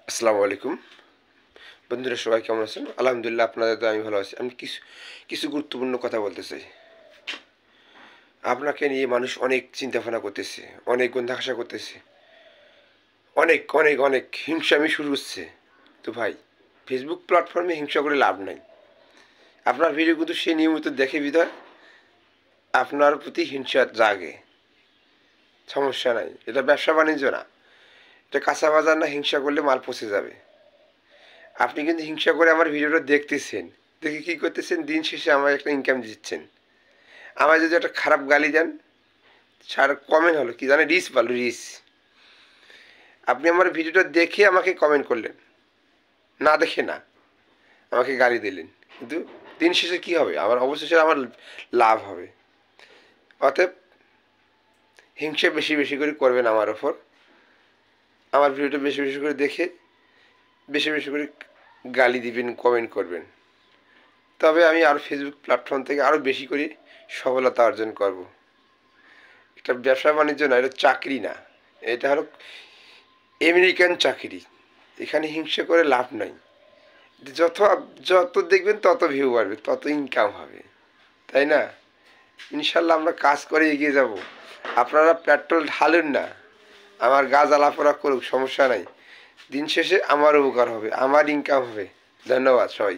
আসসালামু আলাইকুম বন্ধুরা, সবাই কেমন আছেন? আলহামদুলিল্লাহ, আপনাদের তো আমি ভালো আছি। আমি কিছু কিছু গুরুত্বপূর্ণ কথা বলতে চাই। আপনাকে নিয়ে মানুষ অনেক চিন্তা ভাবনা করতেছে, অনেক গন্ধাঘাসা করতেছে, অনেক অনেক অনেক হিংসামি শুরু হচ্ছে। তো ভাই, ফেসবুক প্ল্যাটফর্মে হিংসা করে লাভ নাই। আপনার ভিডিও কিন্তু সে নিয়মিত দেখে বিধায় আপনার প্রতি হিংসা জাগে। সমস্যা নাই, এটা ব্যবসা বাণিজ্য না, এটা কাঁচা বাজার না। হিংসা করলে মাল পচে যাবে। আপনি কিন্তু হিংসা করে আমার ভিডিওটা দেখতেছেন, দেখে কী করতেছেন, দিন শেষে আমার একটা ইনকাম দিচ্ছেন। আমায় যদি একটা খারাপ গালি দেন, সার কমেন্ট হলো কি জানে, রিস ভালো রিস। আপনি আমার ভিডিওটা দেখে আমাকে কমেন্ট করলেন, না দেখে না, আমাকে গালি দিলেন, কিন্তু দিন শেষে কী হবে? আমার অবশেষে আমার লাভ হবে। অতএব হিংসা বেশি বেশি করে করবেন আমার ওপর। আমার ভিডিওটা বেশি বেশি করে দেখে বেশি বেশি করে গালি দিবেন, কমেন্ট করবেন। তবে আমি আরও ফেসবুক প্ল্যাটফর্ম থেকে আরও বেশি করে সফলতা অর্জন করব। এটা ব্যবসা বাণিজ্য না, এটা চাকরি না, এটা হলো আমেরিকান চাকরি। এখানে হিংসা করে লাভ নাই। যত যত দেখবেন তত ভিউ বাড়বে, তত ইনকাম হবে, তাই না? ইনশাল্লাহ আমরা কাজ করে এগিয়ে যাব। আপনারা পেট্রোল ঢালুন না, আমার গা জ্বালাপোড়া করুক, সমস্যা নাই। দিন শেষে আমার উপকার হবে, আমার ইনকাম হবে। ধন্যবাদ সবাই।